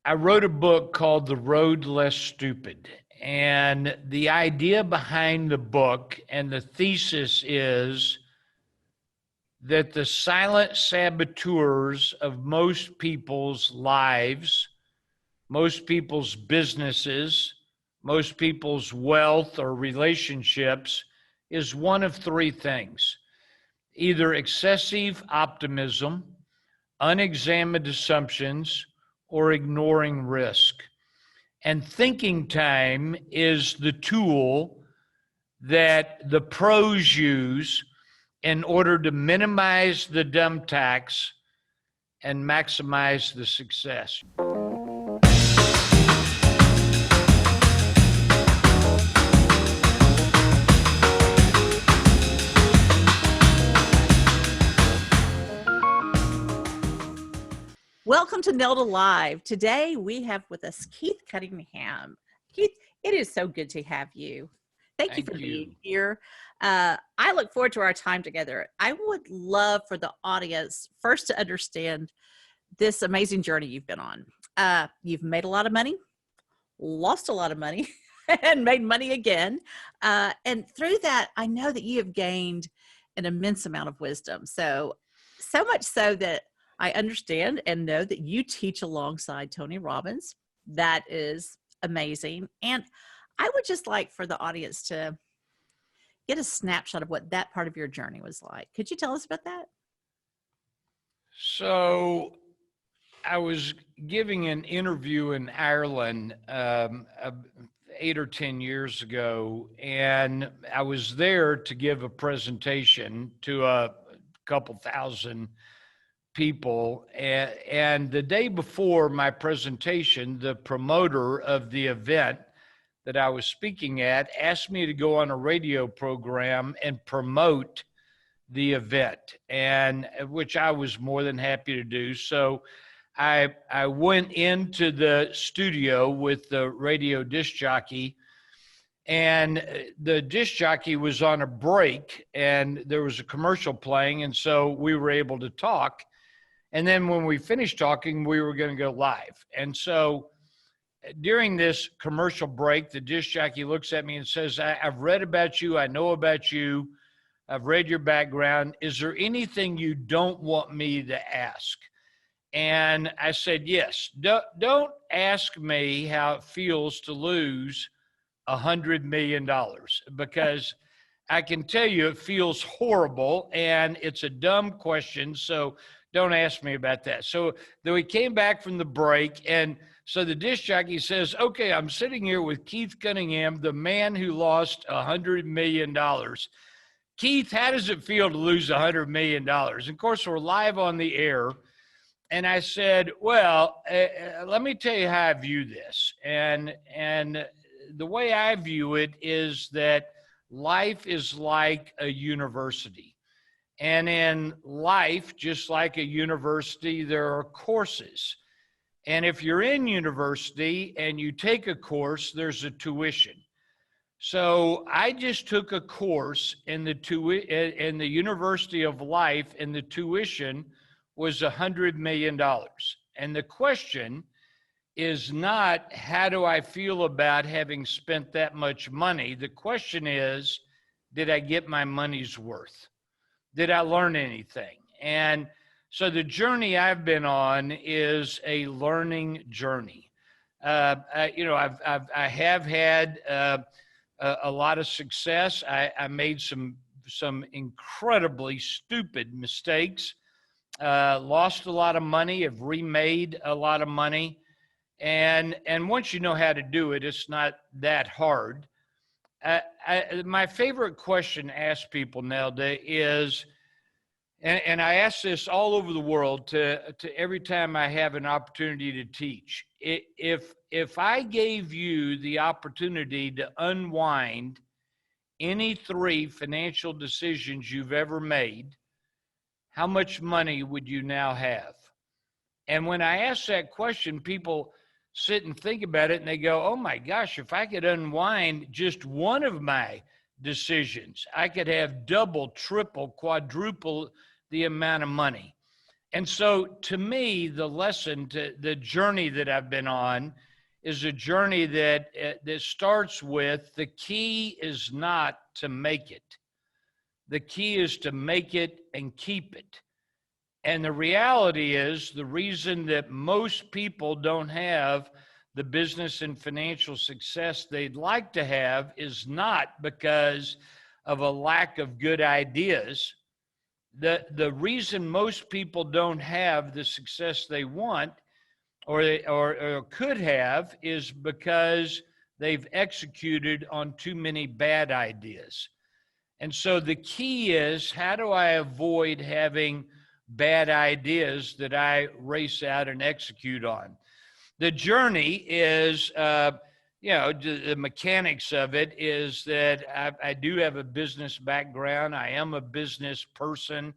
I wrote a book called The Road Less Stupid. And the idea behind the book and the thesis is that the silent saboteurs of most people's lives, most people's businesses, most people's wealth or relationships is one of three things: either excessive optimism, unexamined assumptions, or ignoring risk. And thinking time is the tool that the pros use in order to minimize the dumb tax and maximize the success. Welcome to Nelda Live. Today we have with us Keith Cunningham. Keith, it is so good to have you. Thank you for being here. I look forward to our time together. I would love for the audience first to understand this amazing journey you've been on. You've made a lot of money, lost a lot of money, and made money again. And through that, I know that you have gained an immense amount of wisdom. So much so that I understand and know that you teach alongside Tony Robbins. That is amazing. And I would just like for the audience to get a snapshot of what that part of your journey was like. Could you tell us about that? So I was giving an interview in Ireland 8 or 10 years ago, and I was there to give a presentation to a couple thousand people. And the day before my presentation, the promoter of the event that I was speaking at asked me to go on a radio program and promote the event, and which I was more than happy to do. So I went into the studio with the radio disc jockey, and the disc jockey was on a break and there was a commercial playing. And so we were able to talk. And then when we finished talking, we were going to go live. And so during this commercial break, the disc jockey looks at me and says, I've read about you. I know about you. I've read your background. Is there anything you don't want me to ask? And I said, yes. Don't ask me how it feels to lose $100 million, because I can tell you it feels horrible and it's a dumb question. So don't ask me about that. So then we came back from the break, and so the disc jockey says, okay, I'm sitting here with Keith Cunningham, the man who lost $100 million. Keith, how does it feel to lose $100 million? And of course, we're live on the air. And I said, well, let me tell you how I view this. And the way I view it is that life is like a university. And in life, just like a university, there are courses. And if you're in university and you take a course, there's a tuition. So I just took a course in the University of Life, and the tuition was $100 million. And the question is not, how do I feel about having spent that much money? The question is, did I get my money's worth? Did I learn anything? And so the journey I've been on is a learning journey. I have had a lot of success. I made some incredibly stupid mistakes, lost a lot of money, have remade a lot of money. And once you know how to do it, it's not that hard. My favorite question to ask people, Nelda, is, and I ask this all over the world to every time I have an opportunity to teach. If I gave you the opportunity to unwind any 3 financial decisions you've ever made, how much money would you now have? And when I ask that question, people sit and think about it and they go, oh my gosh, if I could unwind just one of my decisions, I could have double, triple, quadruple the amount of money. And so to me, the lesson, the journey that I've been on is a journey that starts with the key is not to make it. The key is to make it and keep it. And the reality is the reason that most people don't have the business and financial success they'd like to have is not because of a lack of good ideas. The reason most people don't have the success they want or could have is because they've executed on too many bad ideas. And so the key is, how do I avoid having bad ideas that I race out and execute on? The journey is, the mechanics of it is that I do have a business background. I am a business person.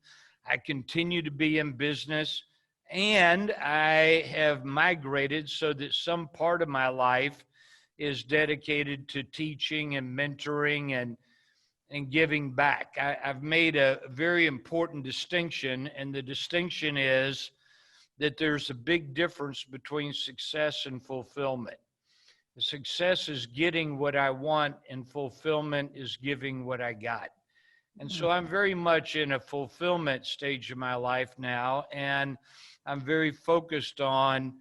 I continue to be in business. And I have migrated so that some part of my life is dedicated to teaching and mentoring and giving back. I've made a very important distinction, and the distinction is that there's a big difference between success and fulfillment. Success is getting what I want, and fulfillment is giving what I got. And so I'm very much in a fulfillment stage of my life now, and I'm very focused on,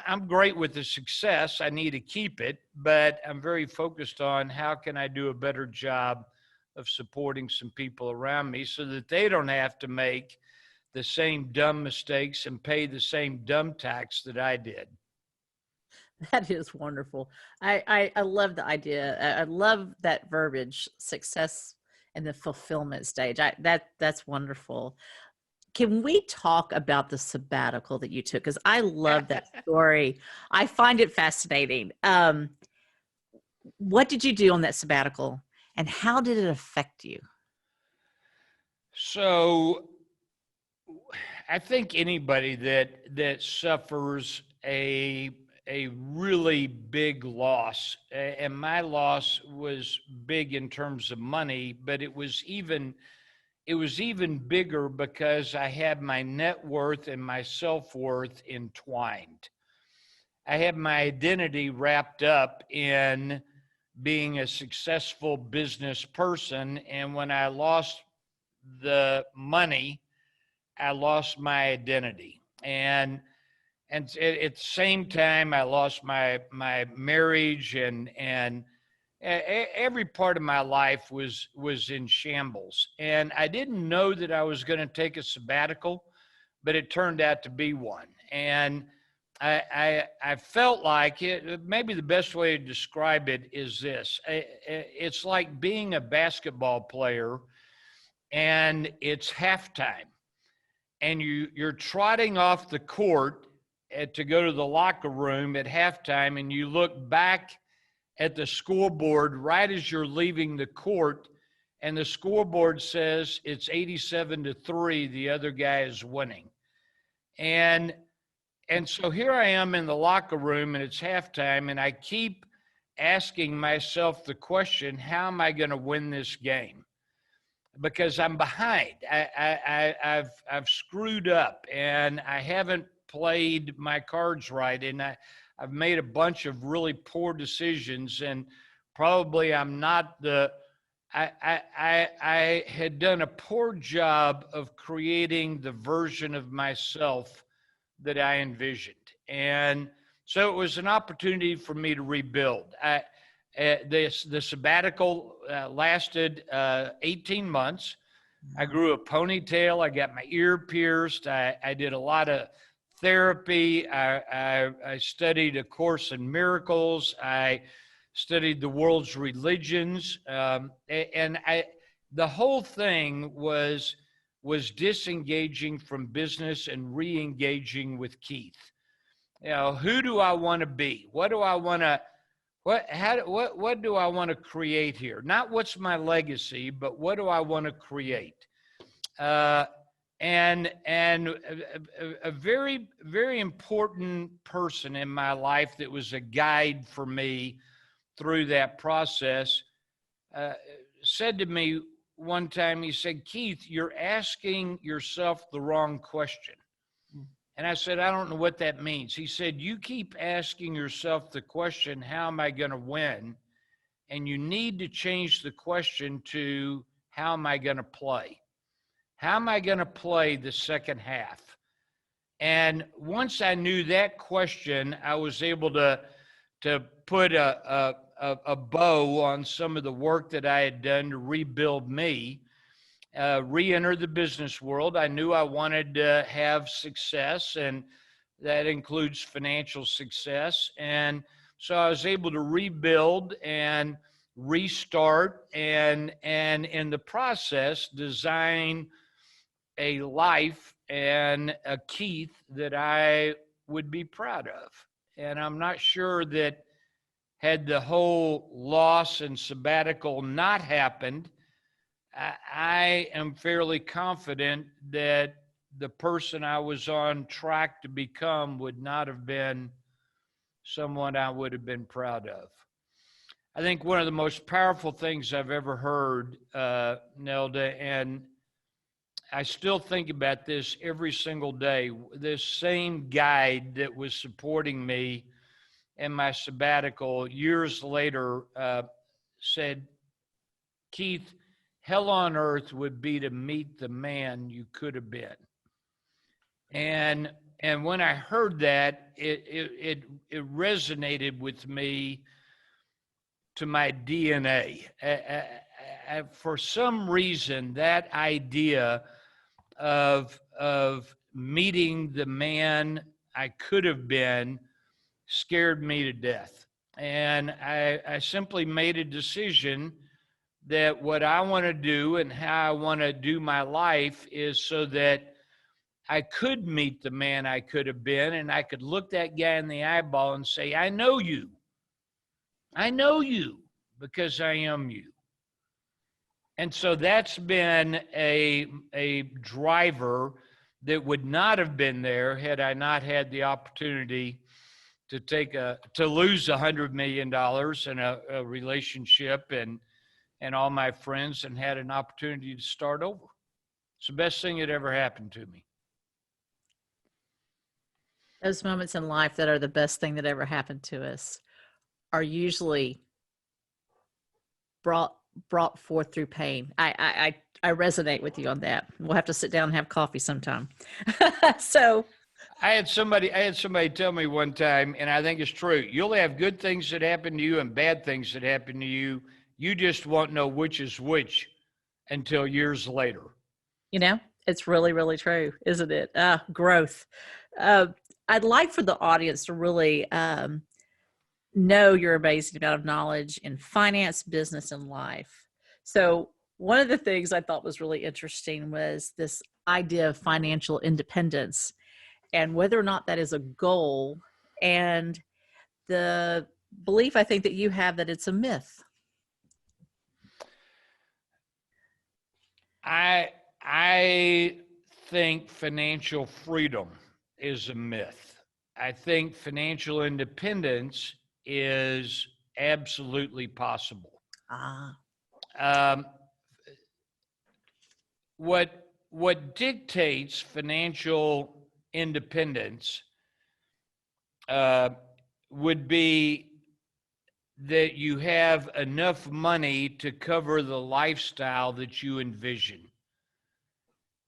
I'm great with the success. I need to keep it, but I'm very focused on how can I do a better job of supporting some people around me so that they don't have to make the same dumb mistakes and pay the same dumb tax that I did. That is wonderful. I love the idea. I love that verbiage, success and the fulfillment stage. That's wonderful. Can we talk about the sabbatical that you took? Because I love that story. I find it fascinating. What did you do on that sabbatical, and how did it affect you? So I think anybody that suffers a really big loss, and my loss was big in terms of money, but it was even bigger because I had my net worth and my self-worth entwined. I had my identity wrapped up in being a successful business person, and when I lost the money, I lost my identity. And at the same time, I lost my marriage, and every part of my life was in shambles. And I didn't know that I was going to take a sabbatical, but it turned out to be one. And I felt like it. Maybe the best way to describe it is this: it's like being a basketball player, and it's halftime, and you're trotting off the court to go to the locker room at halftime, and you look back at the scoreboard right as you're leaving the court, and the scoreboard says it's 87-3, the other guy is winning. And so here I am in the locker room, and it's halftime, and I keep asking myself the question, how am I going to win this game? Because I'm behind. I've screwed up, and I haven't played my cards right, and I've made a bunch of really poor decisions, and probably I'm not I had done a poor job of creating the version of myself that I envisioned. And so it was an opportunity for me to rebuild. The sabbatical lasted 18 months. I grew a ponytail. I got my ear pierced. I did a lot of therapy. I studied A Course in Miracles. I studied the world's religions. And the whole thing was disengaging from business and re-engaging with Keith. You know, who do I want to be? What do I want to, what do I want to create here? Not what's my legacy, but what do I want to create? And a very, very important person in my life that was a guide for me through that process said to me, one time, he said, Keith, you're asking yourself the wrong question. And I said, I don't know what that means. He said, you keep asking yourself the question, how am I going to win? And you need to change the question to, how am I going to play? How am I going to play the second half? And once I knew that question, I was able to put a bow on some of the work that I had done to rebuild me, re-enter the business world. I knew I wanted to have success, and that includes financial success. And so I was able to rebuild and restart, and in the process, design a life and a Keith that I would be proud of. And I'm not sure that had the whole loss and sabbatical not happened, I am fairly confident that the person I was on track to become would not have been someone I would have been proud of. I think one of the most powerful things I've ever heard, Nelda, and I still think about this every single day, this same guide that was supporting me in my sabbatical years later said, Keith, hell on earth would be to meet the man you could have been. And when I heard that, it resonated with me to my DNA. For some reason, that idea of meeting the man I could have been scared me to death. And I simply made a decision that what I want to do and how I want to do my life is so that I could meet the man I could have been, and I could look that guy in the eyeball and say, I know you. I know you because I am you. And so that's been a driver that would not have been there had I not had the opportunity to lose $100 million in a relationship and all my friends, and had an opportunity to start over. It's the best thing that ever happened to me. Those moments in life that are the best thing that ever happened to us are usually brought forth through pain. I resonate with you on that. We'll have to sit down and have coffee sometime. So I had somebody tell me one time, and I think it's true, you'll have good things that happen to you and bad things that happen to you. You just won't know which is which until years later. You know, it's really, really true, isn't it? Growth. I'd like for the audience to really know your amazing amount of knowledge in finance, business, and life. So one of the things I thought was really interesting was this idea of financial independence and whether or not that is a goal, and the belief I think that you have that it's a myth. I think financial freedom is a myth. I think financial independence is absolutely possible. What dictates financial independence would be that you have enough money to cover the lifestyle that you envision.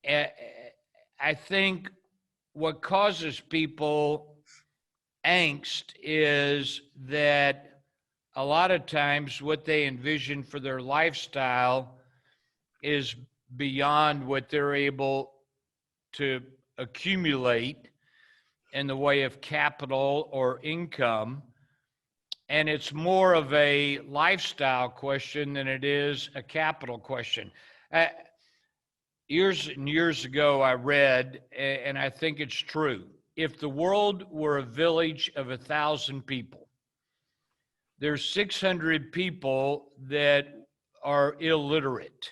I think what causes people angst is that a lot of times what they envision for their lifestyle is beyond what they're able to accumulate in the way of capital or income. And it's more of a lifestyle question than it is a capital question. Years and years ago, I read, and I think it's true, if the world were a village of 1,000 people, there's 600 people that are illiterate.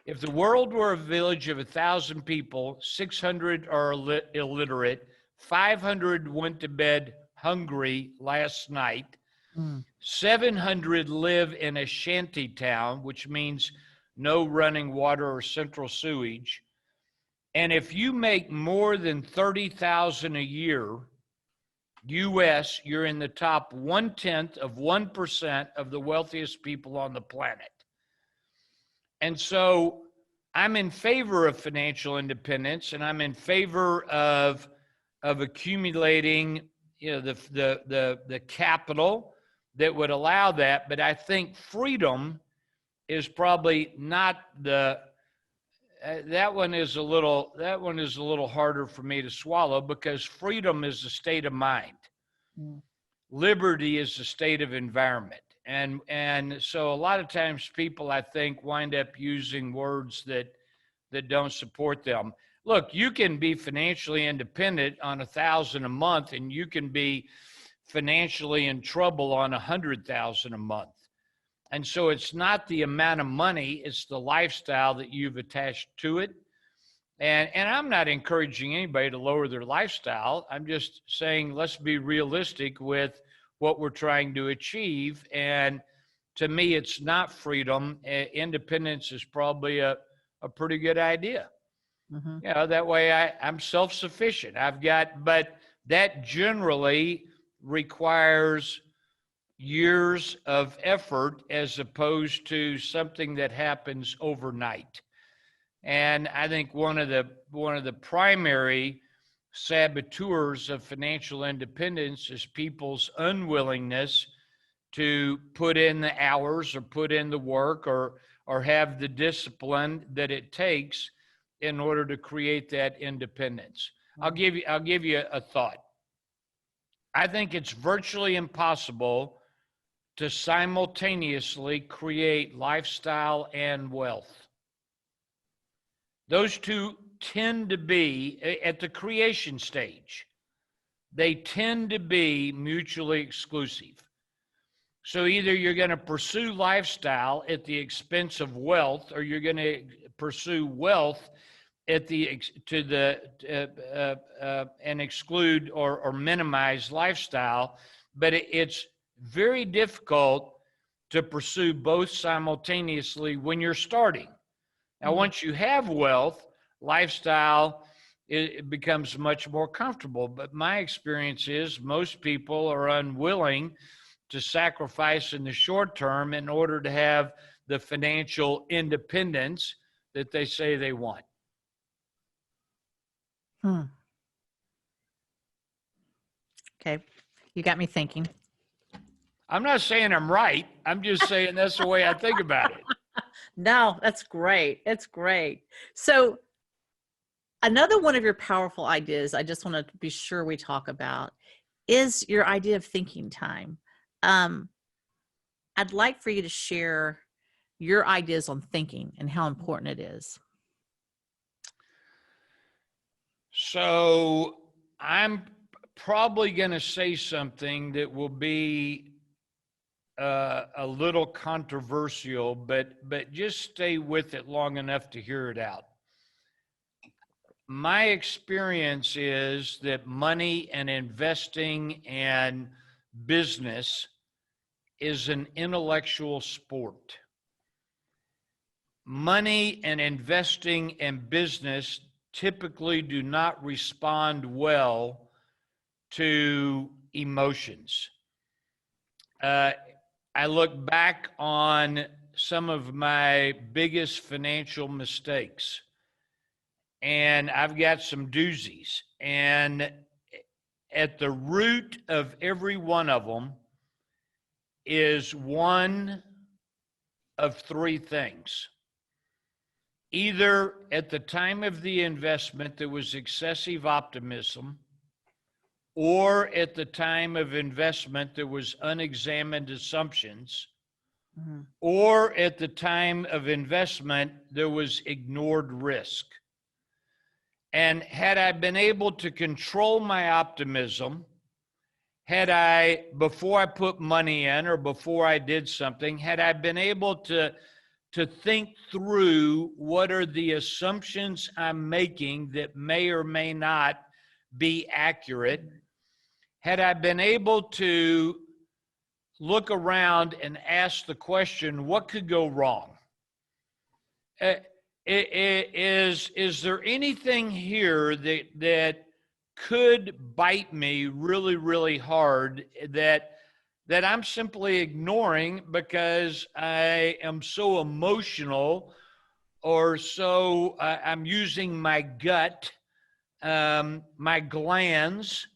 If the world were a village of 1,000 people, 600 are illiterate, 500 went to bed hungry last night, 700 live in a shanty town, which means no running water or central sewage. And if you make more than $30,000 a year, US, you're in the top 1/10 of 1% of the wealthiest people on the planet. And so I'm in favor of financial independence, and I'm in favor of accumulating, the capital that would allow that. But I think freedom is probably not that one is a little harder for me to swallow, because freedom is a state of mind. Mm. Liberty is a state of environment. And so a lot of times people, I think, wind up using words that don't support them. Look, you can be financially independent on $1,000 a month, and you can be financially in trouble on $100,000 a month. And so it's not the amount of money, it's the lifestyle that you've attached to it. And I'm not encouraging anybody to lower their lifestyle. I'm just saying, let's be realistic with what we're trying to achieve. And to me, it's not freedom. Independence is probably a pretty good idea. Mm-hmm. That way I'm self-sufficient. But that generally requires years of effort as opposed to something that happens overnight. And I think one of the primary saboteurs of financial independence is people's unwillingness to put in the hours or put in the work or have the discipline that it takes in order to create that independence. I'll give you a thought. I think it's virtually impossible to simultaneously create lifestyle and wealth. Those two tend to be, at the creation stage, they tend to be mutually exclusive. So either you're going to pursue lifestyle at the expense of wealth, or you're going to pursue wealth at and exclude or minimize lifestyle. But it's very difficult to pursue both simultaneously when you're starting. Now, once you have wealth, lifestyle, it becomes much more comfortable. But my experience is most people are unwilling to sacrifice in the short term in order to have the financial independence that they say they want. Okay. You got me thinking. I'm not saying I'm right. I'm just saying that's the way I think about it. No, that's great. It's great. So another one of your powerful ideas I just want to be sure we talk about is your idea of thinking time. I'd like for you to share your ideas on thinking and how important it is. So I'm probably going to say something that will be a little controversial, but just stay with it long enough to hear it out. My experience is that money and investing and business is an intellectual sport. Money and investing and business typically do not respond well to emotions. I look back on some of my biggest financial mistakes, and I've got some doozies. And at the root of every one of them is one of three things. Either at the time of the investment, there was excessive optimism, or at the time of investment, there was unexamined assumptions, or at the time of investment, there was ignored risk. And had I been able to control my optimism, had I, before I put money in or before I did something, had I been able to think through what are the assumptions I'm making that may or may not be accurate, had I been able to look around and ask the question, what could go wrong? uh, is there anything here that could bite me really, really hard that I'm simply ignoring because I am so emotional, or so I'm using my gut, my glands,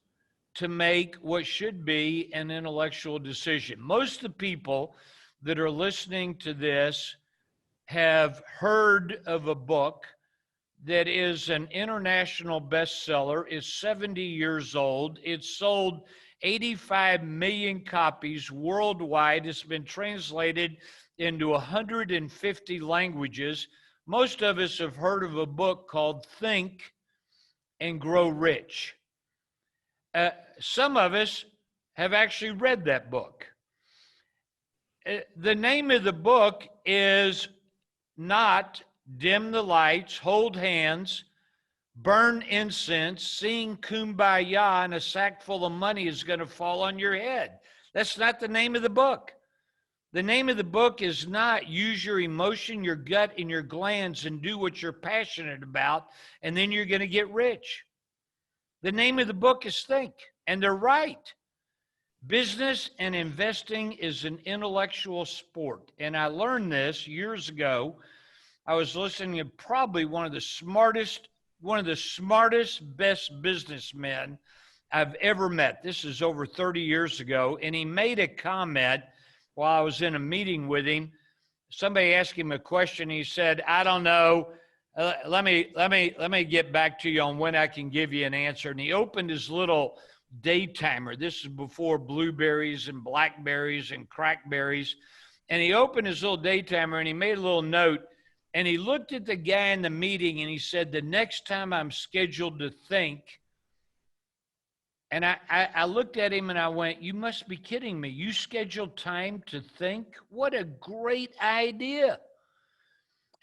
to make what should be an intellectual decision? Most of the people that are listening to this have heard of a book that is an international bestseller, is 70 years old. It's sold 85 million copies worldwide. It's been translated into 150 languages. Most of us have heard of a book called Think and Grow Rich. Some of us have actually read that book. The name of the book is not Dim the Lights, Hold Hands, Burn Incense, Sing Kumbaya, and a sack full of money is going to fall on your head. That's not the name of the book. The name of the book is not Use Your Emotion, Your Gut, and Your Glands and do what you're passionate about, and then you're going to get rich. The name of the book is Think, and they're right. Business and investing is an intellectual sport. And I learned this years ago. I was listening to probably one of the smartest, best businessmen I've ever met. This is over 30 years ago. And he made a comment while I was in a meeting with him. Somebody asked him a question. He said, I don't know. Let me get back to you on when I can give you an answer. And he opened his little day timer. This is before blueberries and blackberries and crackberries. And he opened his little day timer and he made a little note. And he looked at the guy in the meeting and he said, the next time I'm scheduled to think. And I looked at him and I went, you must be kidding me. You scheduled time to think? What a great idea.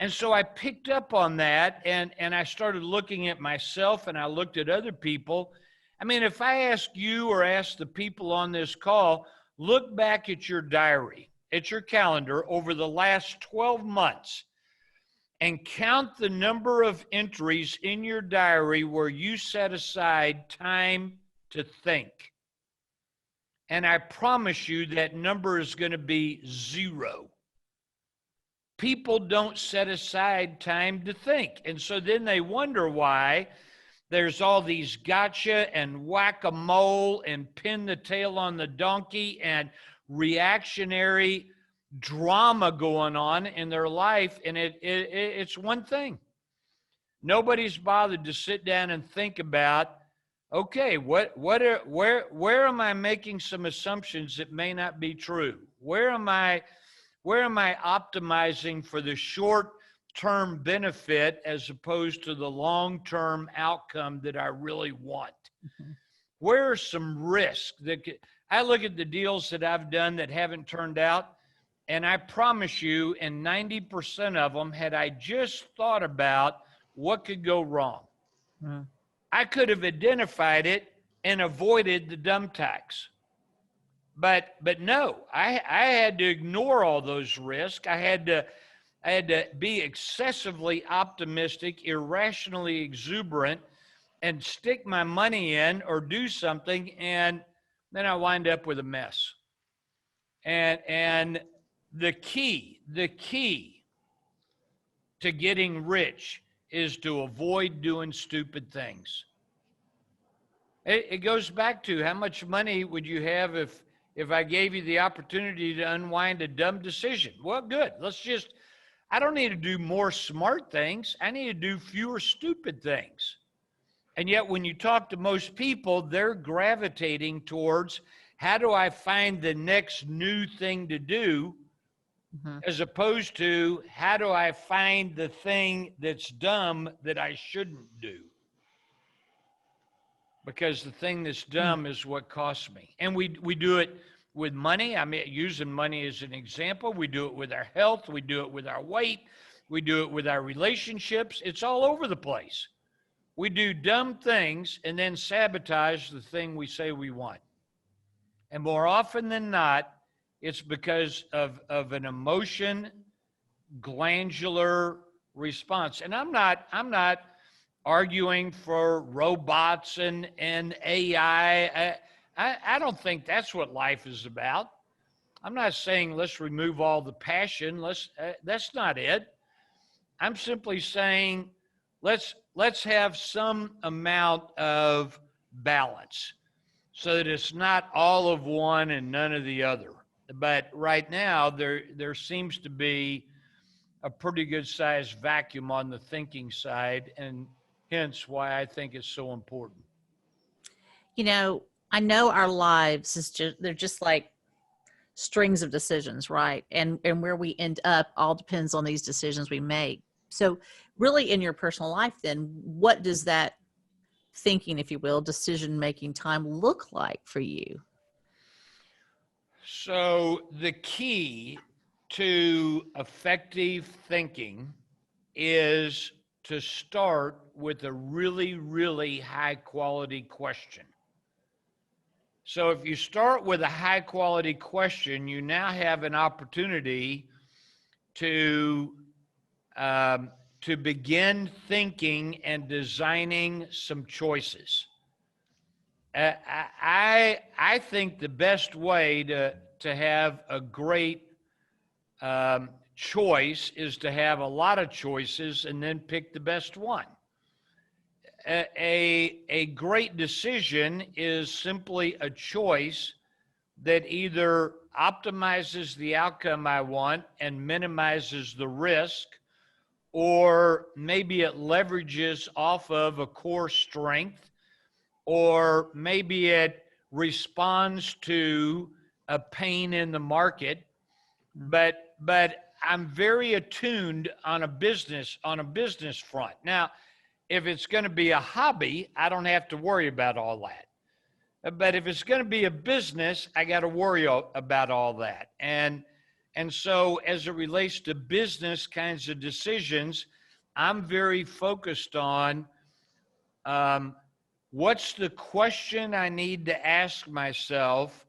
And so I picked up on that and I started looking at myself and I looked at other people. I mean, if I ask you or ask the people on this call, look back at your diary, at your calendar over the last 12 months and count the number of entries in your diary where you set aside time to think. And I promise you that number is going to be 0. People don't set aside time to think. And so then they wonder why there's all these gotcha and whack-a-mole and pin the tail on the donkey and reactionary drama going on in their life. And it's one thing. Nobody's bothered to sit down and think about, okay, where am I making some assumptions that may not be true? Where am I optimizing for the short-term benefit as opposed to the long-term outcome that I really want? Mm-hmm. Where are some risks that I look at the deals that I've done that haven't turned out, and I promise you, in 90% of them, had I just thought about what could go wrong, I could have identified it and avoided the dumb tax. But no, I had to ignore all those risks. I had to be excessively optimistic, irrationally exuberant, and stick my money in or do something, and then I wind up with a mess. And the key to getting rich is to avoid doing stupid things. It goes back to how much money would you have if I gave you the opportunity to unwind a dumb decision? Well, good. I don't need to do more smart things. I need to do fewer stupid things. And yet when you talk to most people, they're gravitating towards, how do I find the next new thing to do? Mm-hmm. As opposed to, how do I find the thing that's dumb that I shouldn't do? Because the thing that's dumb is what costs me. And we do it with money. I mean, using money as an example. We do it with our health. We do it with our weight. We do it with our relationships. It's all over the place. We do dumb things and then sabotage the thing we say we want. And more often than not, it's because of an emotion, glandular response. And I'm not arguing for robots and AI. I don't think that's what life is about. I'm not saying let's remove all the passion. That's not it. I'm simply saying let's have some amount of balance so that it's not all of one and none of the other. But right now there seems to be a pretty good sized vacuum on the thinking side, and hence why I think it's so important. You know, I know our lives they're just like strings of decisions, right? And where we end up all depends on these decisions we make. So really in your personal life then, what does that thinking, if you will, decision making time look like for you? So the key to effective thinking is to start with a really, really high quality question. So if you start with a high quality question, you now have an opportunity to begin thinking and designing some choices. I think the best way to have a great choice is to have a lot of choices and then pick the best one. A great decision is simply a choice that either optimizes the outcome I want and minimizes the risk, or maybe it leverages off of a core strength, or maybe it responds to a pain in the market. But I'm very attuned on a business front. Now, if it's going to be a hobby, I don't have to worry about all that. But if it's going to be a business, I got to worry about all that. And so as it relates to business kinds of decisions, I'm very focused on what's the question I need to ask myself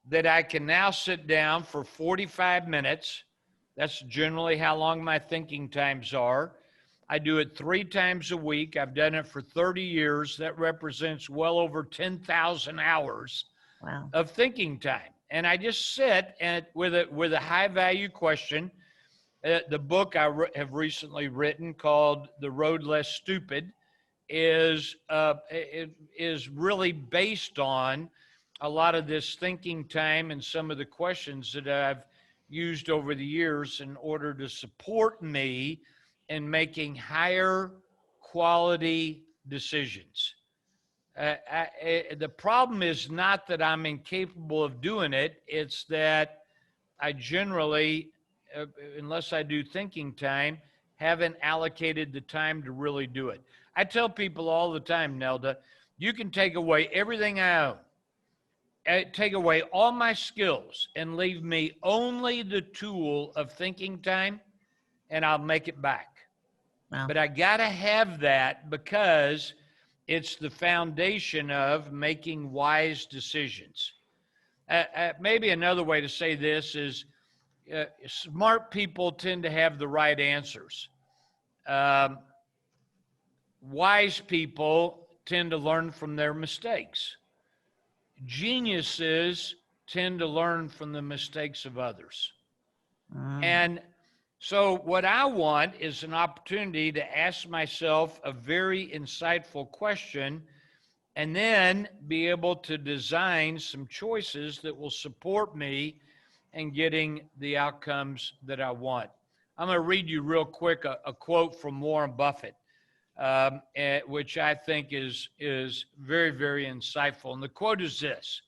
that I can now sit down for 45 minutes. That's generally how long my thinking times are. I do it 3 times a week. I've done it for 30 years. That represents well over 10,000 hours of thinking time. And I just sit with a high value question. The book I have recently written called The Road Less Stupid is really based on a lot of this thinking time and some of the questions that I've used over the years in order to support me in making higher quality decisions. The problem is not that I'm incapable of doing it. It's that I generally, unless I do thinking time, haven't allocated the time to really do it. I tell people all the time, Nelda, you can take away everything I own, take away all my skills, and leave me only the tool of thinking time, and I'll make it back. Wow. But I got to have that because it's the foundation of making wise decisions. Maybe another way to say this is smart people tend to have the right answers. Wise people tend to learn from their mistakes. Geniuses tend to learn from the mistakes of others. And so what I want is an opportunity to ask myself a very insightful question and then be able to design some choices that will support me in getting the outcomes that I want. I'm going to read you real quick a quote from Warren Buffett, which I think is very, very insightful. And the quote is this.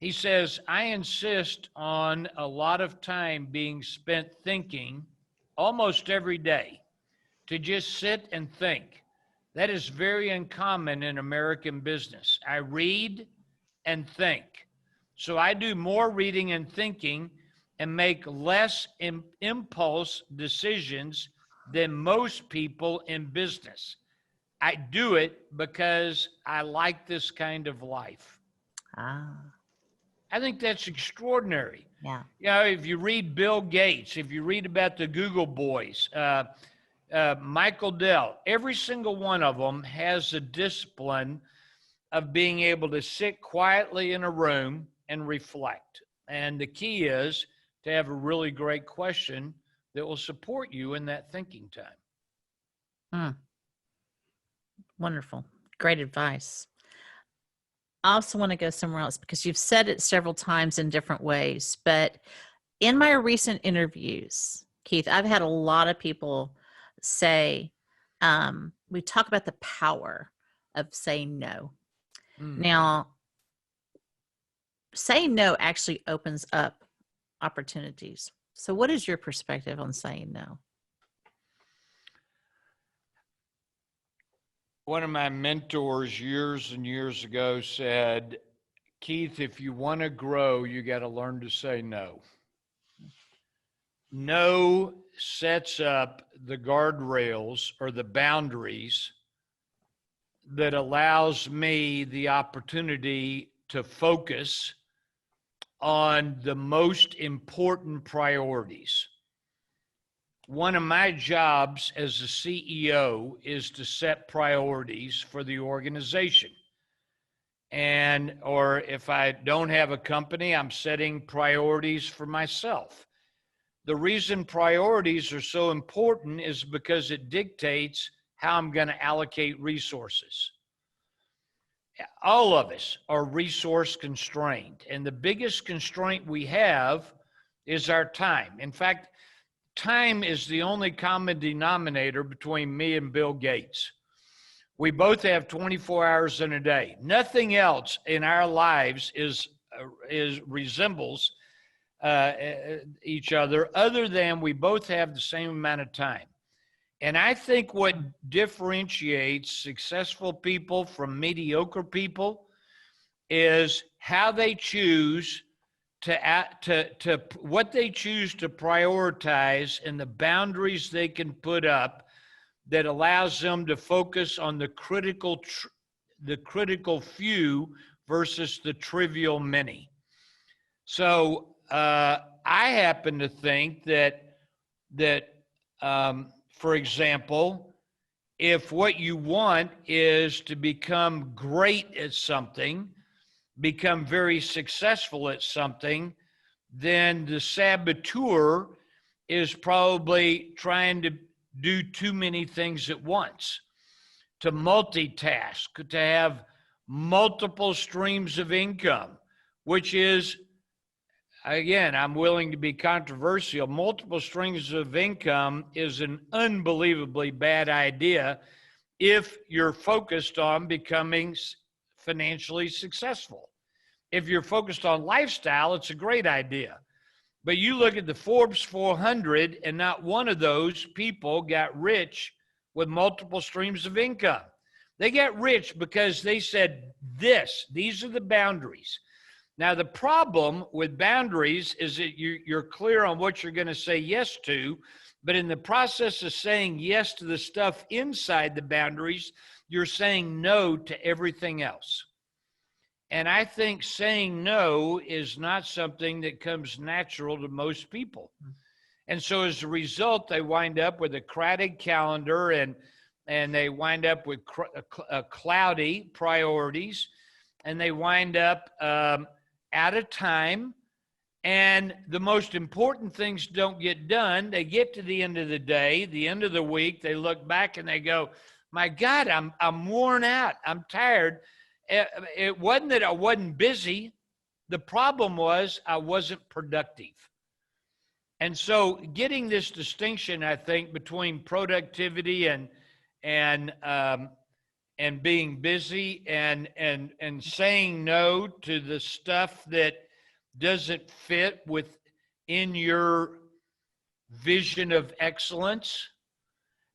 He says, "I insist on a lot of time being spent thinking almost every day, to just sit and think. That is very uncommon in American business. I read and think. So I do more reading and thinking and make less impulse decisions than most people in business. I do it because I like this kind of life." I think that's extraordinary. Yeah. You know, if you read Bill Gates, if you read about the Google boys, Michael Dell, every single one of them has a discipline of being able to sit quietly in a room and reflect. And the key is to have a really great question that will support you in that thinking time. Wonderful. Great advice. I also want to go somewhere else because you've said it several times in different ways, but in my recent interviews, Keith, I've had a lot of people say, we talk about the power of saying no. Now, saying no actually opens up opportunities. So what is your perspective on saying no? One of my mentors years and years ago said, Keith, if you want to grow, you got to learn to say no. No sets up the guardrails or the boundaries that allows me the opportunity to focus on the most important priorities. One of my jobs as a CEO is to set priorities for the organization. Or if I don't have a company, I'm setting priorities for myself. The reason priorities are so important is because it dictates how I'm going to allocate resources. All of us are resource constrained, and the biggest constraint we have is our time. In fact, time is the only common denominator between me and Bill Gates. We both have 24 hours in a day. Nothing else in our lives resembles each other than we both have the same amount of time. And I think what differentiates successful people from mediocre people is how they choose what they choose to prioritize and the boundaries they can put up that allows them to focus on the critical few versus the trivial many. So I happen to think that for example, if what you want is to become great at something, become very successful at something, then the saboteur is probably trying to do too many things at once, to multitask, to have multiple streams of income, which is, again, I'm willing to be controversial. Multiple streams of income is an unbelievably bad idea if you're focused on becoming financially successful. If you're focused on lifestyle, it's a great idea. But you look at the Forbes 400, and not one of those people got rich with multiple streams of income. They got rich because they said, these are the boundaries. Now, the problem with boundaries is that you're clear on what you're going to say yes to, but in the process of saying yes to the stuff inside the boundaries, you're saying no to everything else. And I think saying no is not something that comes natural to most people. And so as a result, they wind up with a crowded calendar and they wind up with cloudy priorities, and they wind up out of time, and the most important things don't get done. They get to the end of the day, the end of the week, they look back and they go, my God, I'm worn out. I'm tired. It wasn't that I wasn't busy. The problem was I wasn't productive. And so getting this distinction, I think, between productivity and being busy and saying no to the stuff that doesn't fit within your vision of excellence.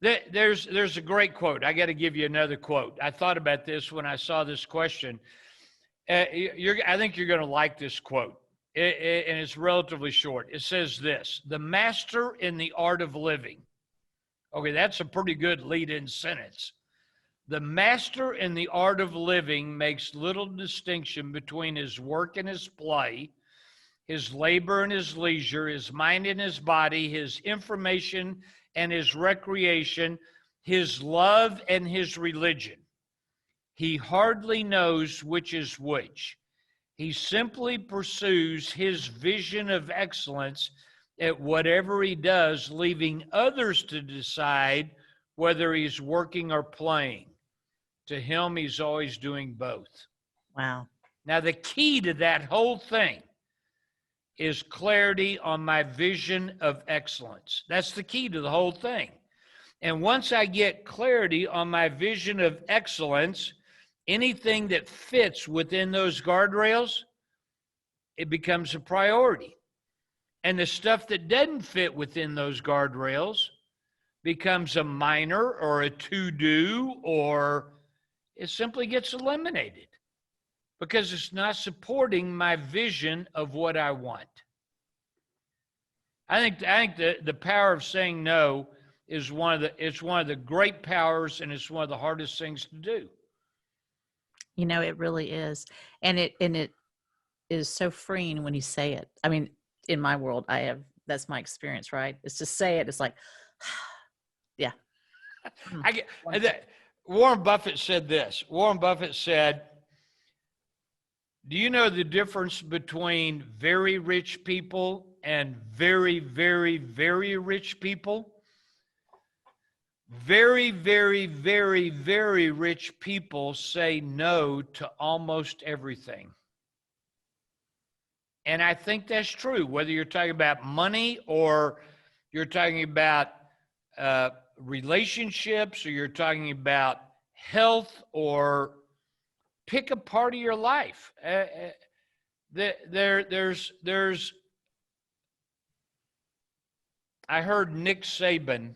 There's a great quote. I got to give you another quote. I thought about this when I saw this question. I think you're going to like this quote, and it's relatively short. It says this: "The master in the art of living." Okay, that's a pretty good lead-in sentence. The master in the art of living makes little distinction between his work and his play, his labor and his leisure, his mind and his body, his information and his recreation, his love and his religion. He hardly knows which is which. He simply pursues his vision of excellence at whatever he does, leaving others to decide whether he's working or playing. To him, he's always doing both. Wow. Now, the key to that whole thing is clarity on my vision of excellence. That's the key to the whole thing. And once I get clarity on my vision of excellence, anything that fits within those guardrails, it becomes a priority. And the stuff that doesn't fit within those guardrails becomes a minor or a to-do, or it simply gets eliminated because it's not supporting my vision of what I want. I think the power of saying no is one of the great powers, and it's one of the hardest things to do. You know, it really is. And it is so freeing when you say it. I mean, in my world, that's my experience, right? It's to say it. It's like, yeah. Warren Buffett said this. Warren Buffett said, do you know the difference between very rich people and very, very, very rich people? Very, very, very, very rich people say no to almost everything. And I think that's true, whether you're talking about money or you're talking about relationships, or you're talking about health, or pick a part of your life. I heard Nick Saban,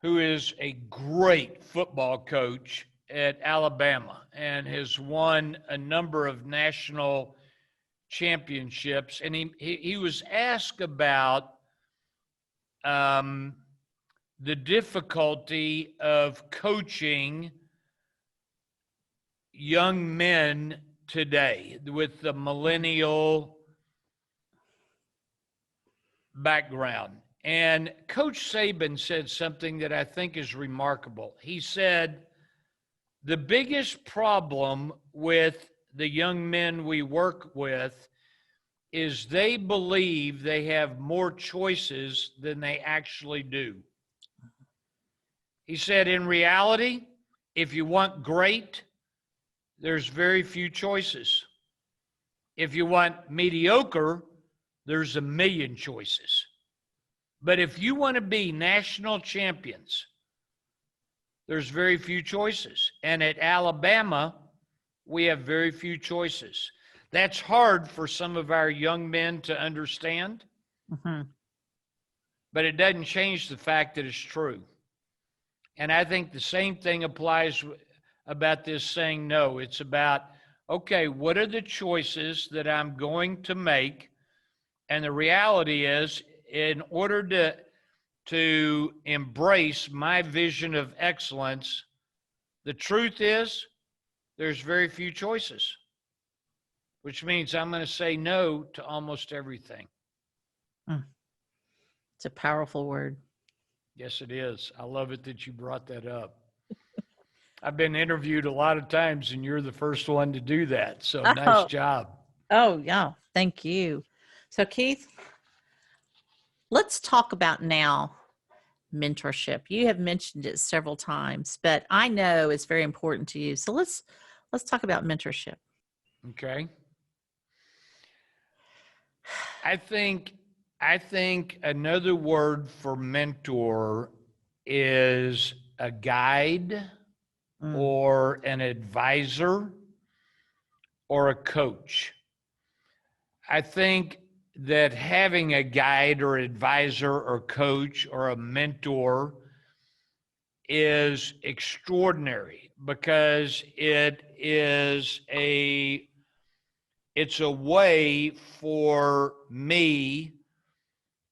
who is a great football coach at Alabama and has won a number of national championships. And he was asked about the difficulty of coaching young men today with the millennial background. And Coach Saban said something that I think is remarkable. He said, the biggest problem with the young men we work with is they believe they have more choices than they actually do. He said, in reality, if you want great, there's very few choices. If you want mediocre, there's a million choices. But if you want to be national champions, there's very few choices. And at Alabama, we have very few choices. That's hard for some of our young men to understand, but it doesn't change the fact that it's true. And I think the same thing applies about this saying no. It's about, okay, what are the choices that I'm going to make? And the reality is, in order to embrace my vision of excellence, the truth is there's very few choices, which means I'm going to say no to almost everything. It's a powerful word. Yes, it is. I love it that you brought that up. I've been interviewed a lot of times, and you're the first one to do that. So nice job. Oh, yeah. Thank you. So, Keith, let's talk about now mentorship. You have mentioned it several times, but I know it's very important to you. So let's talk about mentorship. Okay. I think another word for mentor is a guide or an advisor or a coach. I think that having a guide or advisor or coach or a mentor is extraordinary because it's a way for me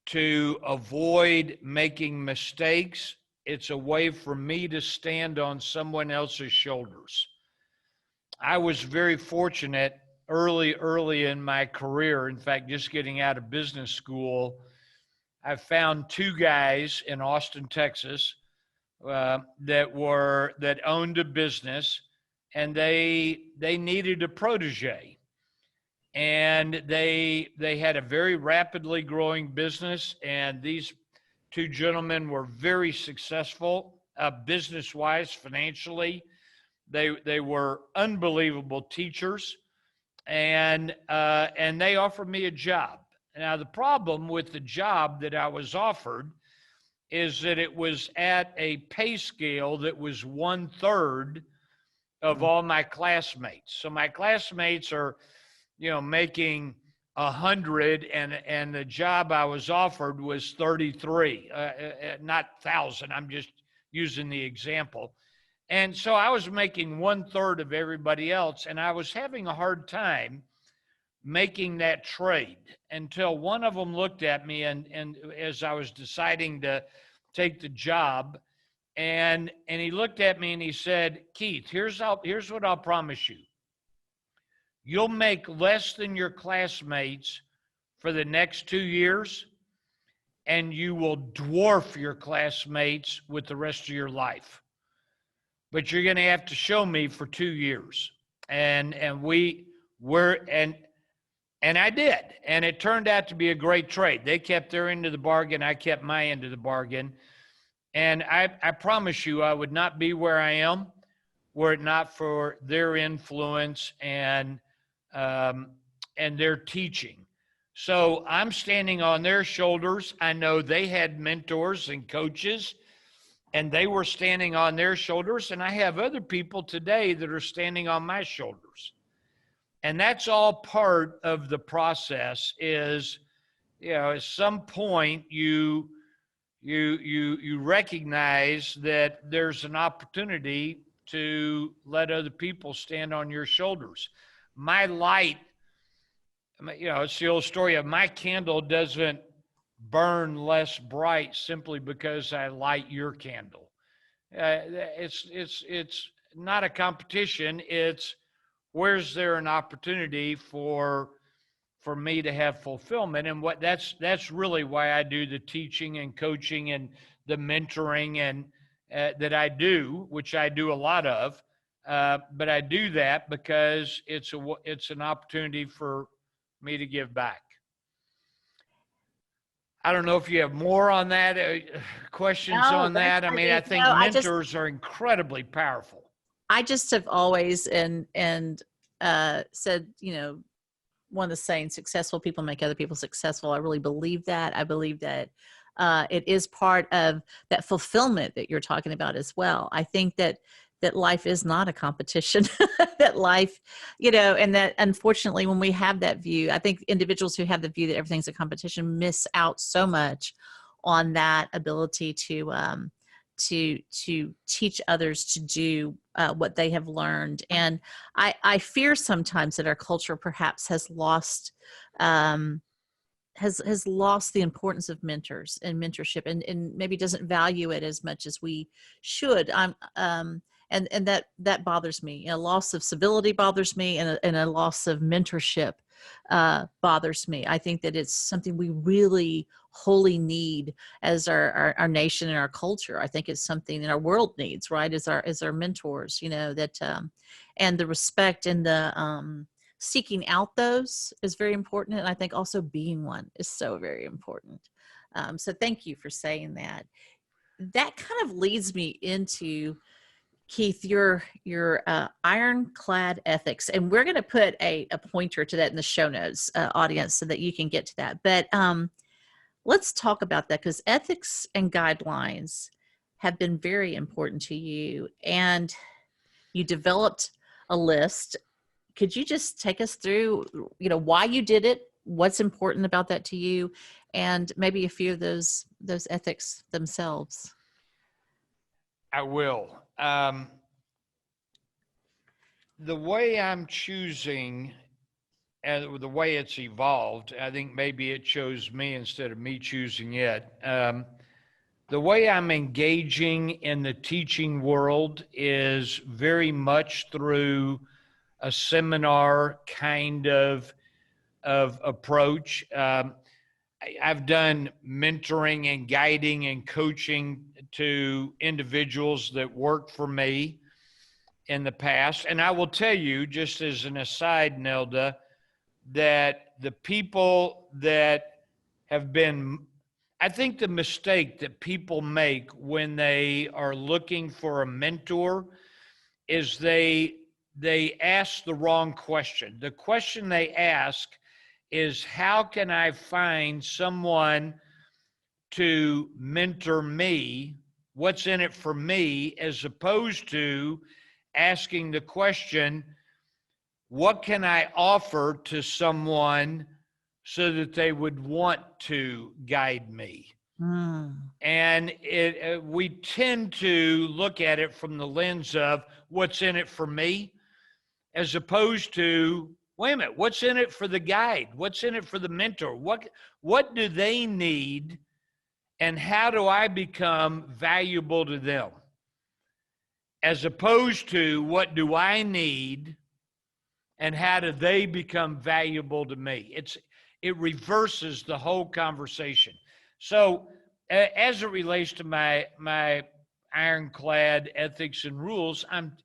to avoid making mistakes. It's a way for me to stand on someone else's shoulders. I was very fortunate early in my career. In fact, just getting out of business school, I found two guys in Austin, Texas, that owned a business, and they needed a protege, and they had a very rapidly growing business, and these two gentlemen were very successful, business wise, financially. They were unbelievable teachers, and they offered me a job. Now, the problem with the job that I was offered is that it was at a pay scale that was 1/3 of all my classmates. So my classmates are, making 100, and the job I was offered was 33, not 1,000. I'm just using the example. And so I was making 1/3 of everybody else, and I was having a hard time making that trade until one of them looked at me, and as I was deciding to take the job, and he looked at me and he said, "Keith, here's what I'll promise you. You'll make less than your classmates for the next 2 years, and you will dwarf your classmates with the rest of your life. But you're going to have to show me for 2 years." And I did. And it turned out to be a great trade. They kept their end of the bargain. I kept my end of the bargain. And I promise you, I would not be where I am were it not for their influence and their teaching. So I'm standing on their shoulders. I know they had mentors and coaches, and they were standing on their shoulders. And I have other people today that are standing on my shoulders. And that's all part of the process. Is, at some point you recognize that there's an opportunity to let other people stand on your shoulders. My light, it's the old story of my candle doesn't burn less bright simply because I light your candle. It's not a competition. It's, where's there an opportunity for me to have fulfillment? And that's really why I do the teaching and coaching and the mentoring and that I do, which I do a lot of. But I do that because it's an opportunity for me to give back. I don't know if you have more on that, questions on that. I mean, I think mentors are incredibly powerful. I just have always said, one of the sayings, successful people make other people successful. I really believe that. I believe that it is part of that fulfillment that you're talking about as well. I think that life is not a competition, that life, and that unfortunately, when we have that view, I think individuals who have the view that everything's a competition miss out so much on that ability to teach others to do what they have learned. And I fear sometimes that our culture perhaps has lost has lost the importance of mentors and mentorship, and maybe doesn't value it as much as we should. And that bothers me. A loss of civility bothers me, and a loss of mentorship bothers me. I think that it's something we really wholly need as our nation and our culture. I think it's something that our world needs, right? As our mentors, that and the respect and the seeking out those is very important. And I think also being one is so very important. So thank you for saying that. That kind of leads me into, Keith, your ironclad ethics, and we're going to put a pointer to that in the show notes, audience, so that you can get to that. But let's talk about that, because ethics and guidelines have been very important to you, and you developed a list. Could you just take us through, why you did it, what's important about that to you, and maybe a few of those ethics themselves? I will. The way I'm choosing and the way it's evolved, I think maybe it chose me instead of me choosing it. The way I'm engaging in the teaching world is very much through a seminar kind of approach. I've done mentoring and guiding and coaching to individuals that work for me in the past. And I will tell you, just as an aside, Nelda, that the people that have been, I think the mistake that people make when they are looking for a mentor is they ask the wrong question. The question they ask is, how can I find someone to mentor me? What's in it for me? As opposed to asking the question, what can I offer to someone so that they would want to guide me? And we tend to look at it from the lens of what's in it for me, as opposed to, wait a minute, what's in it for the guide? What's in it for the mentor? What do they need, and how do I become valuable to them? As opposed to, what do I need, and how do they become valuable to me? It reverses the whole conversation. So as it relates to my ironclad ethics and rules, I'm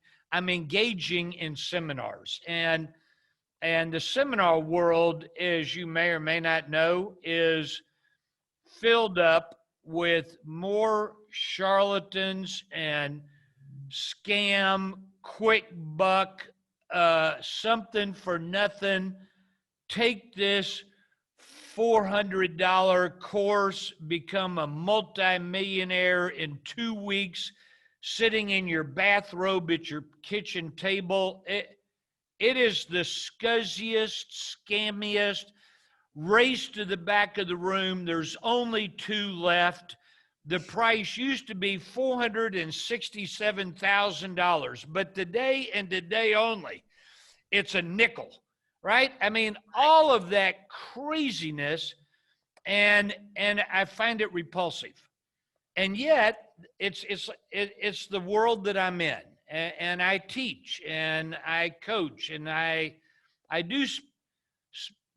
engaging in seminars, and the seminar world, as you may or may not know, is filled up with more charlatans and scam, quick buck, something for nothing. Take this $400 course, become a multimillionaire in 2 weeks, sitting in your bathrobe at your kitchen table. It is the scuzziest, scammiest. Race to the back of the room. There's only 2 left. The price used to be $467,000, but today and today only, it's a nickel, right? I mean, all of that craziness, and I find it repulsive. And yet, it's the world that I'm in, and I teach and I coach, and I do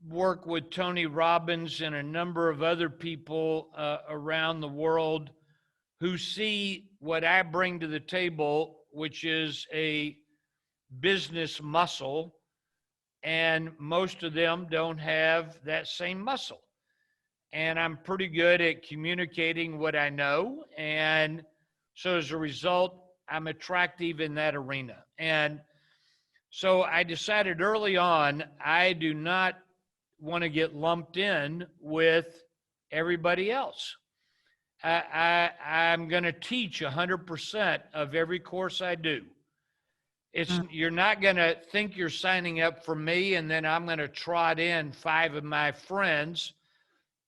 work with Tony Robbins and a number of other people around the world who see what I bring to the table, which is a business muscle, and most of them don't have that same muscle. And I'm pretty good at communicating what I know, and so as a result, I'm attractive in that arena. And so I decided early on, I do not want to get lumped in with everybody else. I'm going to teach 100% of every course I do. You're not going to think you're signing up for me, and then I'm going to trot in 5 of my friends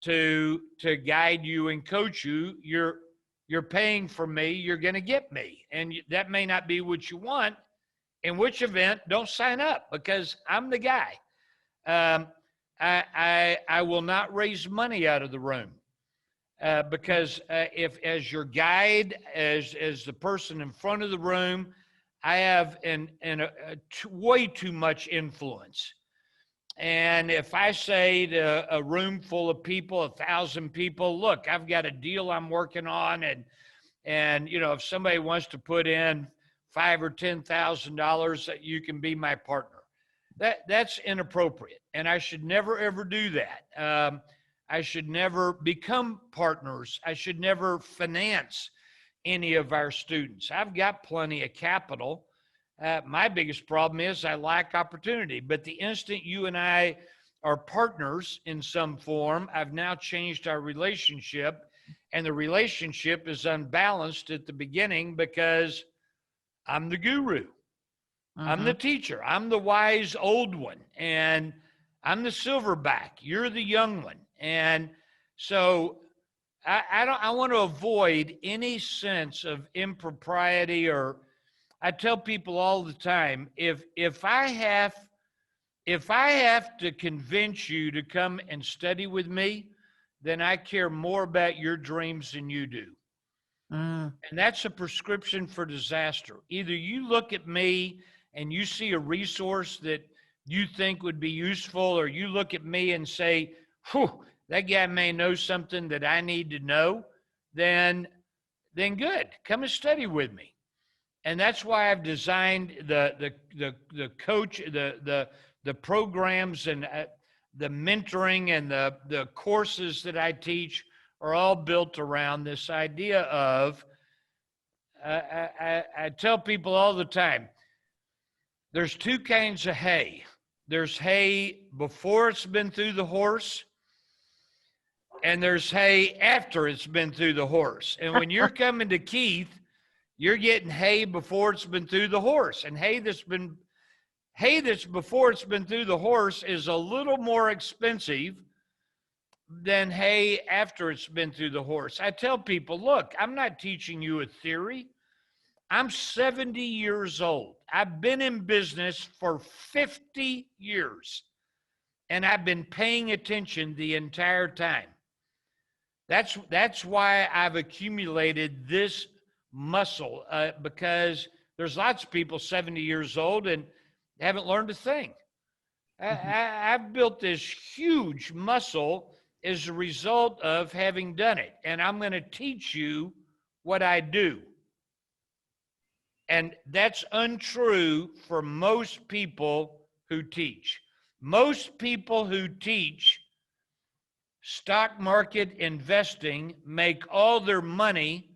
to guide you and coach you. You're paying for me. You're going to get me, and that may not be what you want. In which event, don't sign up, because I'm the guy. I will not raise money out of the room because if, as your guide, as the person in front of the room, I have way too much influence. And if I say to a room full of people, 1,000 people, look, I've got a deal I'm working on, and you know, if somebody wants to put in $5,000 or $10,000, that you can be my partner. That's inappropriate, and I should never ever do that. I should never become partners. I should never finance any of our students. I've got plenty of capital. My biggest problem is I lack opportunity. But the instant you and I are partners in some form, I've now changed our relationship, and the relationship is unbalanced at the beginning because I'm the guru. I'm the teacher. I'm the wise old one, and I'm the silverback. You're the young one. And so I want to avoid any sense of impropriety, or I tell people all the time, if I have to convince you to come and study with me, then I care more about your dreams than you do. And that's a prescription for disaster. Either you look at me and you see a resource that you think would be useful, or you look at me and say, whew, that guy may know something that I need to know, then good. Come and study with me. And that's why I've designed the coach, the programs and the mentoring and the courses that I teach are all built around this idea of, I tell people all the time, there's two kinds of hay. There's hay before it's been through the horse, and there's hay after it's been through the horse. And when you're coming to Keith, you're getting hay before it's been through the horse. And hay that's before it's been through the horse is a little more expensive than hay after it's been through the horse. I tell people, look, I'm not teaching you a theory. I'm 70 years old. I've been in business for 50 years, and I've been paying attention the entire time. That's why I've accumulated this muscle, because there's lots of people 70 years old and haven't learned a thing. I've built this huge muscle as a result of having done it, and I'm going to teach you what I do. And that's untrue for most people who teach. Most people who teach stock market investing make all their money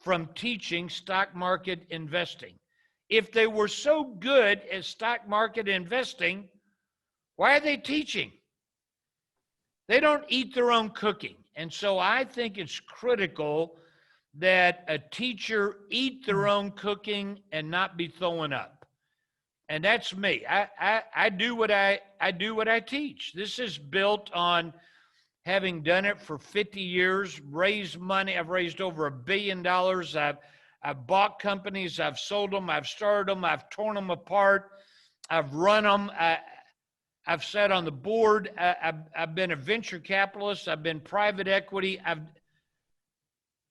from teaching stock market investing. If they were so good at stock market investing, why are they teaching? They don't eat their own cooking. And so I think it's critical that a teacher eat their own cooking and not be throwing up. And that's me. I do what I teach. This is built on having done it for 50 years, raised money. I've raised over $1 billion. I've bought companies. I've sold them. I've started them. I've torn them apart. I've run them. I've sat on the board. I've been a venture capitalist. I've been private equity.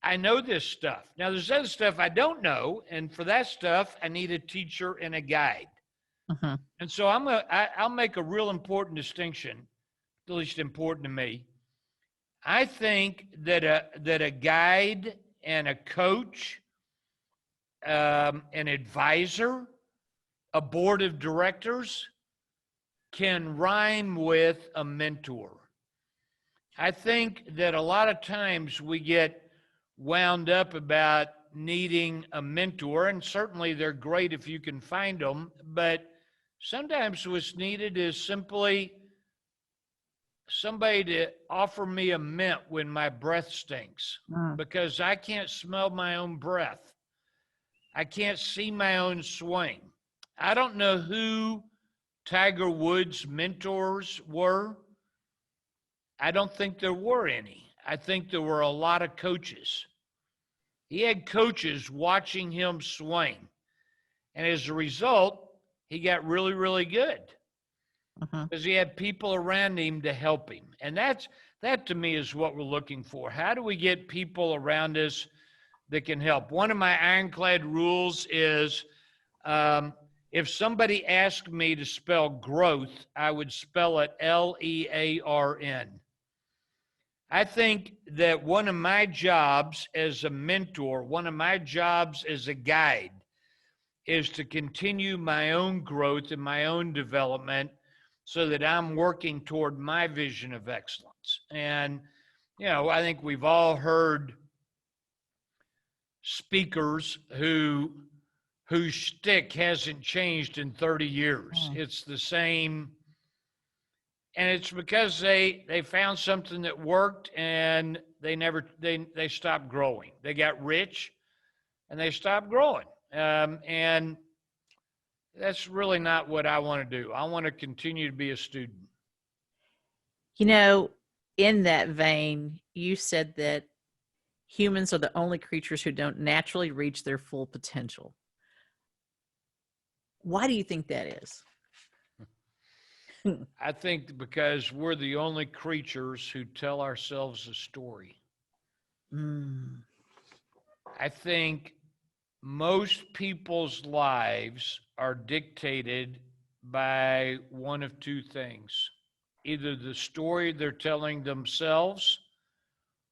I know this stuff. Now, there's other stuff I don't know, and for that stuff, I need a teacher and a guide. Uh-huh. And so I'll make a real important distinction, at least important to me. I think that a guide and a coach, an advisor, a board of directors can rhyme with a mentor. I think that a lot of times we get wound up about needing a mentor, and certainly they're great if you can find them, but sometimes what's needed is simply somebody to offer me a mint when my breath stinks, because I can't smell my own breath. I can't see my own swing. I don't know who Tiger Woods' mentors were. I don't think there were any. I think there were a lot of coaches. He had coaches watching him swing. And as a result, he got really, really good. Because he had people around him to help him. And that to me is what we're looking for. How do we get people around us that can help? One of my ironclad rules is if somebody asked me to spell growth, I would spell it Learn. I think that one of my jobs as a mentor, one of my jobs as a guide, is to continue my own growth and my own development so that I'm working toward my vision of excellence. And, I think we've all heard speakers whose shtick hasn't changed in 30 years. It's the same. And it's because they found something that worked and they stopped growing. They got rich and they stopped growing. And that's really not what I want to do. I want to continue to be a student. In that vein, you said that humans are the only creatures who don't naturally reach their full potential. Why do you think that is? I think because we're the only creatures who tell ourselves a story. I think most people's lives are dictated by one of two things: either the story they're telling themselves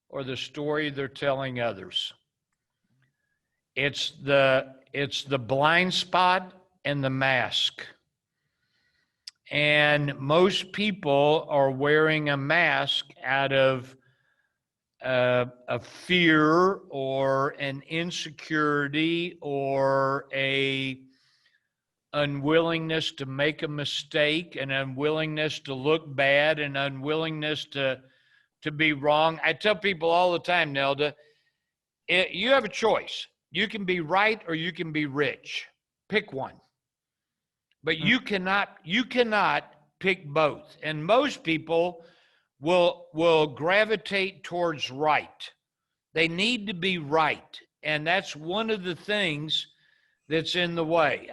or the story they're telling others. It's the blind spot and the mask. And most people are wearing a mask out of a fear or an insecurity or a unwillingness to make a mistake, an unwillingness to look bad, an unwillingness to be wrong. I tell people all the time, Nelda, you have a choice. You can be right or you can be rich. Pick one. But you cannot pick both. And most people will gravitate towards right. They need to be right. And that's one of the things that's in the way.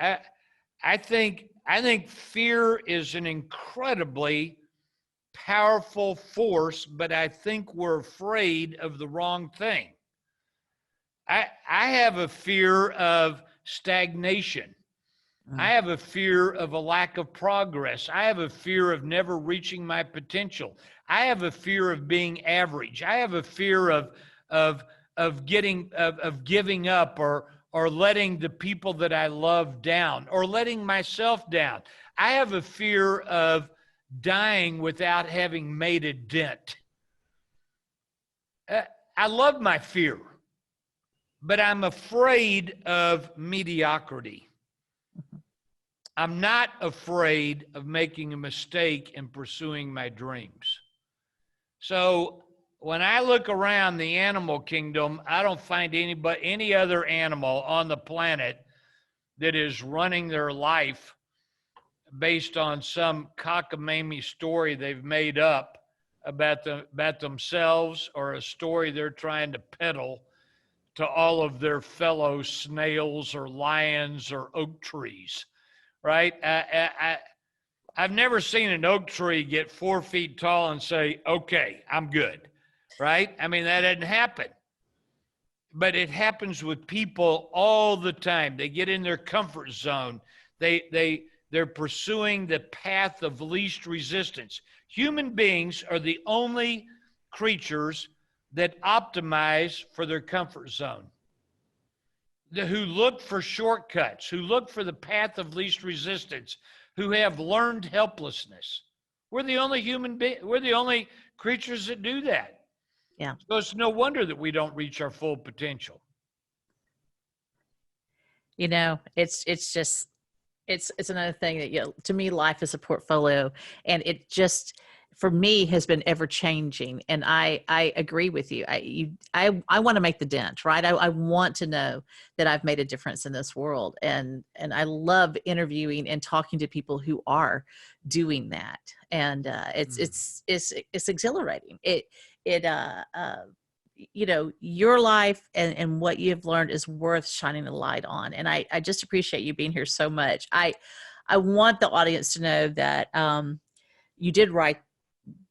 I think fear is an incredibly powerful force, but I think we're afraid of the wrong thing. I have a fear of stagnation. I have a fear of a lack of progress. I have a fear of never reaching my potential. I have a fear of being average. I have a fear of giving up or letting the people that I love down or letting myself down. I have a fear of dying without having made a dent. I love my fear, but I'm afraid of mediocrity. I'm not afraid of making a mistake in pursuing my dreams. So when I look around the animal kingdom, I don't find any other animal on the planet that is running their life based on some cockamamie story they've made up about themselves or a story they're trying to peddle to all of their fellow snails or lions or oak trees. Right? I've never seen an oak tree get 4 feet tall and say, okay, I'm good. Right? I mean, that doesn't happen. But it happens with people all the time. They get in their comfort zone. They're pursuing the path of least resistance. Human beings are the only creatures that optimize for their comfort zone. Who look for shortcuts, who look for the path of least resistance, who have learned helplessness. We're the only we're the only creatures that do that. Yeah. So it's no wonder that we don't reach our full potential. You know, it's another thing that, you know, to me, life is a portfolio, and it just, for me, has been ever changing. And I agree with you. I want to make the dent, right? I want to know that I've made a difference in this world. And I love interviewing and talking to people who are doing that. And it's exhilarating. You know, your life and what you've learned is worth shining a light on. And I just appreciate you being here so much. I want the audience to know that you did write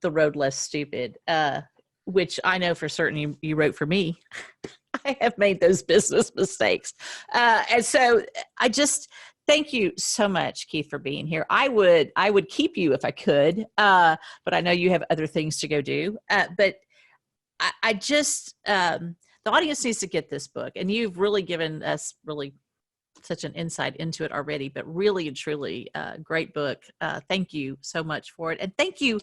The Road Less Stupid, which I know for certain you wrote for me. I have made those business mistakes. And so I just thank you so much, Keith, for being here. I would keep you if I could, but I know you have other things to go do. But I just, the audience needs to get this book, and you've really given us really such an insight into it already, but really and truly great book. Thank you so much for it. And thank you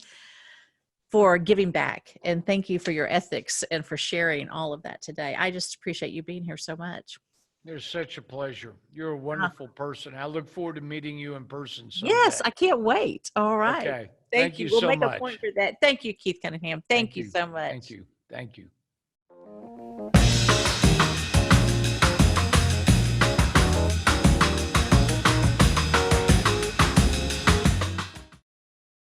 for giving back, and thank you for your ethics and for sharing all of that today. I just appreciate you being here so much. It's such a pleasure. You're a wonderful person. I look forward to meeting you in person someday. Yes, I can't wait. All right. Okay. Thank you. so We'll make much. a point for that. Thank you, Keith Cunningham. Thank you so much. Thank you. Thank you.